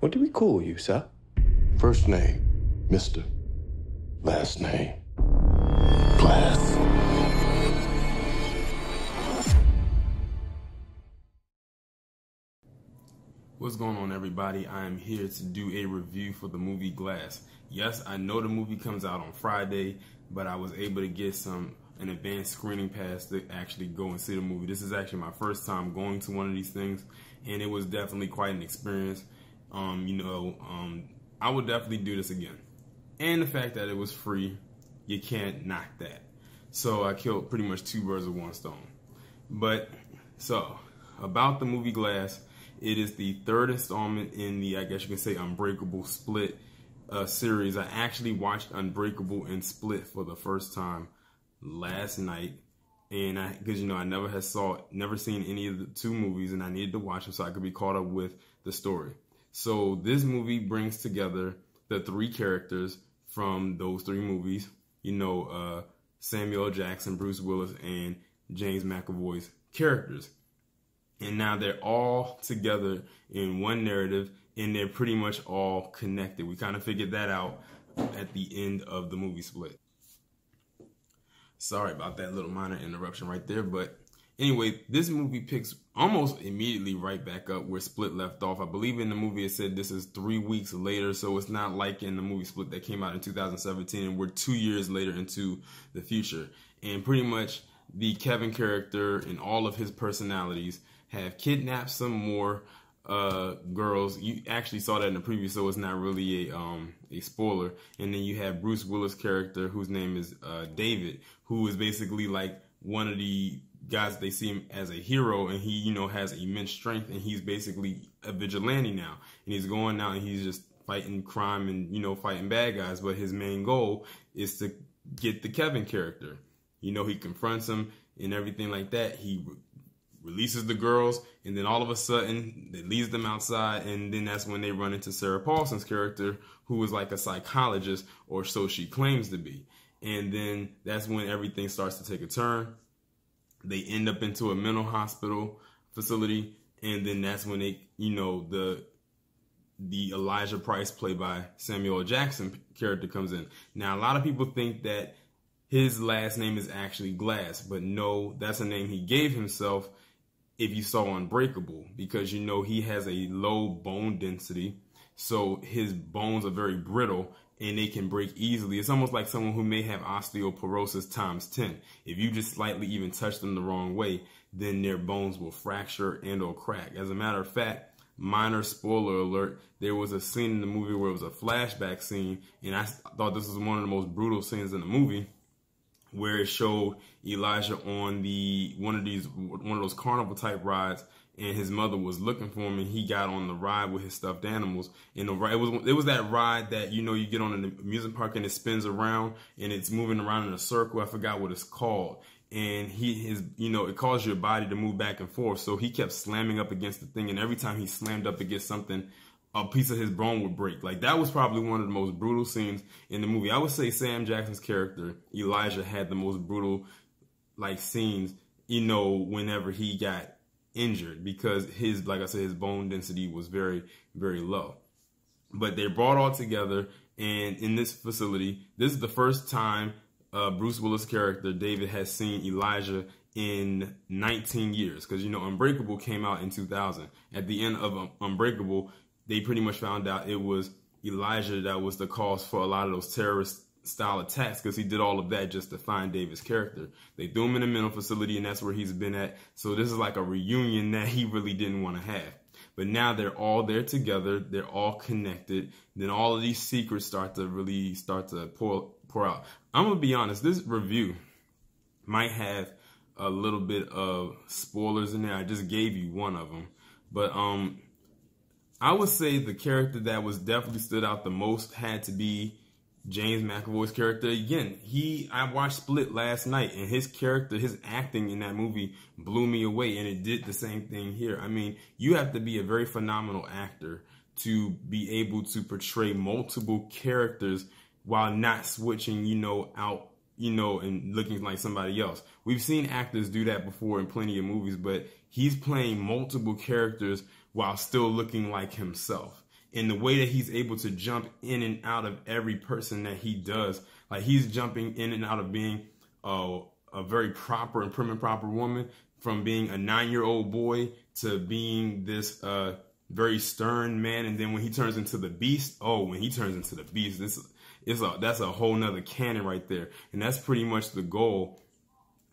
What do we call you, sir? First name, Mr. Last name, Glass. What's going on, everybody? I am here to do a review for the movie Glass. Yes, I know the movie comes out on Friday, but I was able to get an advanced screening pass to actually go and see the movie. This is actually my first time going to one of these things, and it was definitely quite an experience. I would definitely do this again. And the fact that it was free, you can't knock that. So I killed pretty much two birds with one stone. But, so, about the movie Glass, it is the third installment in the, I guess you could say, Unbreakable Split series. I actually watched Unbreakable and Split for the first time last night. And because I never seen any of the two movies, and I needed to watch them so I could be caught up with the story. So this movie brings together the three characters from those three movies. Samuel L. Jackson, Bruce Willis, and James McAvoy's characters. And now they're all together in one narrative, and they're pretty much all connected. We kind of figured that out at the end of the movie Split. Sorry about that little minor interruption right there, but anyway, this movie picks almost immediately right back up where Split left off. I believe in the movie it said this is 3 weeks later, so it's not like in the movie Split that came out in 2017, and we're 2 years later into the future. And pretty much the Kevin character and all of his personalities have kidnapped some more girls. You actually saw that in the preview, so it's not really a spoiler. And then you have Bruce Willis' character, whose name is David, who is basically like one of the guys they see him as a hero, and he has immense strength, and he's basically a vigilante now, and he's going out and he's just fighting crime and fighting bad guys. But his main goal is to get the Kevin character. He confronts him and everything like that. He releases the girls, and then all of a sudden it leaves them outside, and then that's when they run into Sarah Paulson's character, who is like a psychologist, or so she claims to be. And then that's when everything starts to take a turn. They end up into a mental hospital facility, and then that's when they, the Elijah Price, played by Samuel L. Jackson character, comes in. Now, a lot of people think that his last name is actually Glass, but no, that's a name he gave himself if you saw Unbreakable, because he has a low bone density, so his bones are very brittle and they can break easily. It's almost like someone who may have osteoporosis times 10. If you just slightly even touch them the wrong way, then their bones will fracture and or crack. As a matter of fact, minor spoiler alert, there was a scene in the movie where it was a flashback scene, and I thought this was one of the most brutal scenes in the movie, where it showed Elijah on one of those carnival type rides, and his mother was looking for him, and he got on the ride with his stuffed animals. And it was that ride that you get on an amusement park and it spins around and it's moving around in a circle. I forgot what it's called. And it caused your body to move back and forth. So he kept slamming up against the thing, and every time he slammed up against something, a piece of his bone would break. Like, that was probably one of the most brutal scenes in the movie. I would say Sam Jackson's character, Elijah, had the most brutal scenes, whenever he got injured, because like I said, his bone density was very, very low. But they're brought all together, and in this facility, this is the first time Bruce Willis' character, David, has seen Elijah in 19 years. Because, Unbreakable came out in 2000. At the end of Unbreakable, they pretty much found out it was Elijah that was the cause for a lot of those terrorist-style attacks, because he did all of that just to find David's character. They threw him in a mental facility, and that's where he's been at. So this is like a reunion that he really didn't want to have. But now they're all there together. They're all connected. Then all of these secrets start to pour out. I'm going to be honest. This review might have a little bit of spoilers in there. I just gave you one of them. But I would say the character that was definitely stood out the most had to be James McAvoy's character. Again, I watched Split last night, and his character, his acting in that movie blew me away, and it did the same thing here. I mean, you have to be a very phenomenal actor to be able to portray multiple characters while not switching, out, and looking like somebody else. We've seen actors do that before in plenty of movies, but he's playing multiple characters while still looking like himself. And the way that he's able to jump in and out of every person that he does, like he's jumping in and out of being a very proper and prim and proper woman, from being a 9-year-old boy to being this very stern man. And then when he turns into the beast, that's a whole nother canon right there. And that's pretty much the goal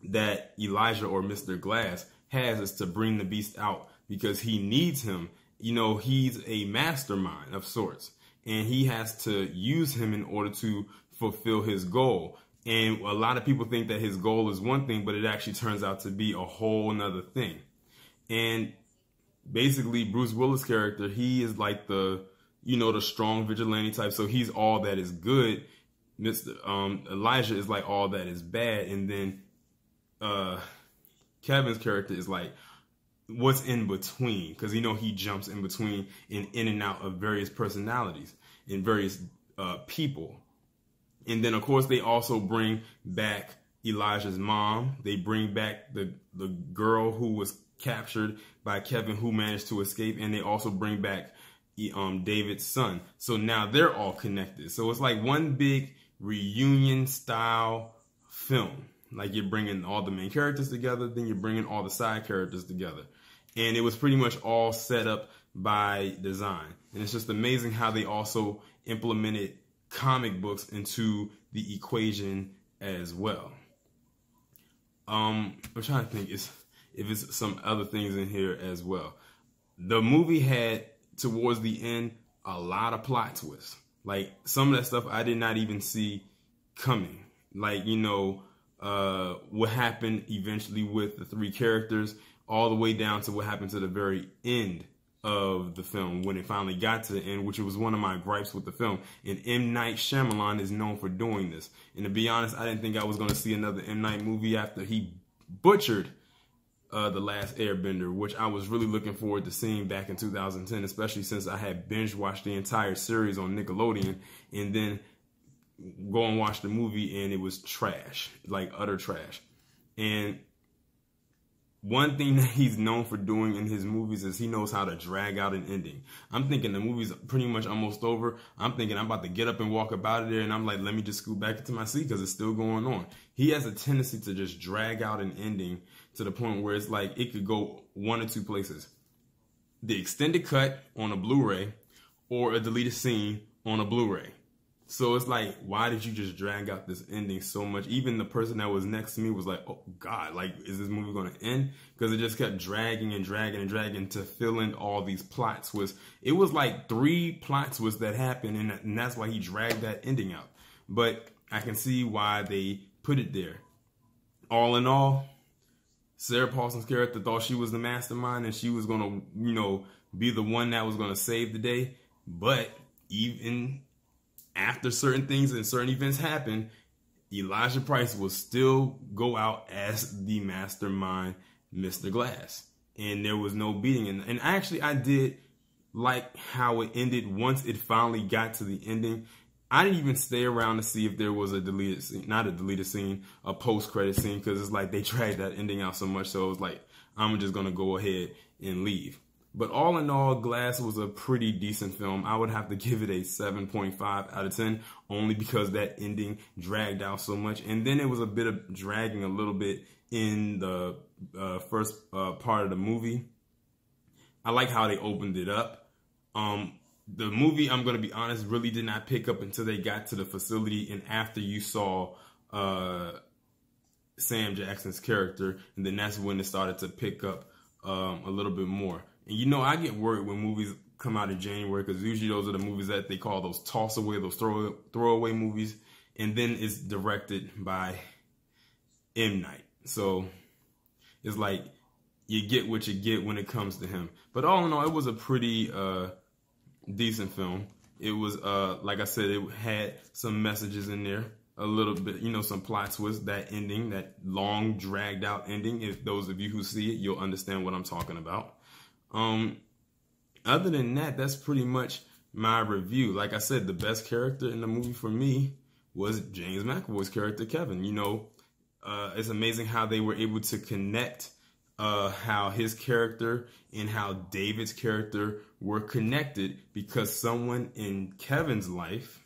that Elijah, or Mr. Glass, has, is to bring the beast out, because he needs him. You know, he's a mastermind of sorts, and he has to use him in order to fulfill his goal. And a lot of people think that his goal is one thing, but it actually turns out to be a whole nother thing. And basically, Bruce Willis' character, he is like the strong vigilante type. So he's all that is good. Mr. Elijah is like all that is bad. And then Kevin's character is like what's in between, because he jumps in between and in and out of various personalities and various people. And then, of course, they also bring back Elijah's mom. They bring back the girl who was captured by Kevin, who managed to escape. And they also bring back David's son. So now they're all connected. So it's like one big reunion style film. Like, you're bringing all the main characters together, then you're bringing all the side characters together. And it was pretty much all set up by design. And it's just amazing how they also implemented comic books into the equation as well. I'm trying to think if it's some other things in here as well. The movie had, towards the end, a lot of plot twists. Like, some of that stuff I did not even see coming. Like, what happened eventually with the three characters, all the way down to what happened to the very end of the film, when it finally got to the end, which was one of my gripes with the film. And M. Night Shyamalan is known for doing this. And to be honest, I didn't think I was going to see another M. Night movie after he butchered The Last Airbender, which I was really looking forward to seeing back in 2010, especially since I had binge watched the entire series on Nickelodeon, and then go and watch the movie, and it was trash, like utter trash. And one thing that he's known for doing in his movies is he knows how to drag out an ending. I'm thinking the movie's pretty much almost over. I'm thinking I'm about to get up and walk up out of there, and I'm like, let me just scoot back into my seat because it's still going on. He has a tendency to just drag out an ending to the point where it's like it could go one or two places. The extended cut on a Blu-ray or a deleted scene on a Blu-ray. So it's like, why did you just drag out this ending so much? Even the person that was next to me was like, oh God, like, is this movie going to end? Because it just kept dragging and dragging and dragging to fill in all these plot twists. It was like 3 plot twists that happened, and that's why he dragged that ending out. But I can see why they put it there. All in all, Sarah Paulson's character thought she was the mastermind and she was going to, be the one that was going to save the day. But even after certain things and certain events happen, Elijah Price will still go out as the mastermind, Mr. Glass. And there was no beating. And actually, I did like how it ended once it finally got to the ending. I didn't even stay around to see if there was a deleted scene, not a deleted scene, a post-credit scene, because it's like they dragged that ending out so much. So it was like, I'm just going to go ahead and leave. But all in all, Glass was a pretty decent film. I would have to give it a 7.5 out of 10, only because that ending dragged out so much. And then it was a bit of dragging a little bit in the first part of the movie. I like how they opened it up. The movie, I'm going to be honest, really did not pick up until they got to the facility and after you saw Sam Jackson's character. And then that's when it started to pick up a little bit more. And I get worried when movies come out in January, because usually those are the movies that they call those toss away, those throwaway movies. And then it's directed by M. Night. So it's like you get what you get when it comes to him. But all in all, it was a pretty decent film. It was, like I said, it had some messages in there. A little bit, some plot twists, that ending, that long dragged out ending. If those of you who see it, you'll understand what I'm talking about. Other than that, that's pretty much my review. Like I said, the best character in the movie for me was James McAvoy's character, Kevin. It's amazing how they were able to connect how his character and how David's character were connected because someone in Kevin's life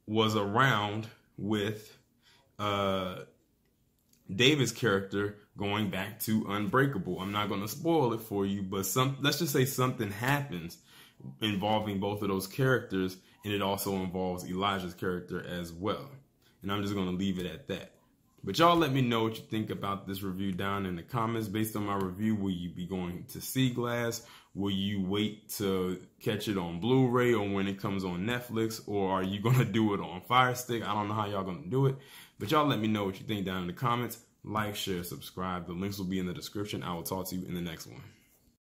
was around with David's character going back to Unbreakable. I'm not going to spoil it for you, but let's just say something happens involving both of those characters, and it also involves Elijah's character as well. And I'm just going to leave it at that. But y'all let me know what you think about this review down in the comments. Based on my review, will you be going to see Glass? Will you wait to catch it on Blu-ray or when it comes on Netflix? Or are you going to do it on Fire Stick? I don't know how y'all going to do it. But y'all let me know what you think down in the comments. Like, share, subscribe. The links will be in the description. I will talk to you in the next one.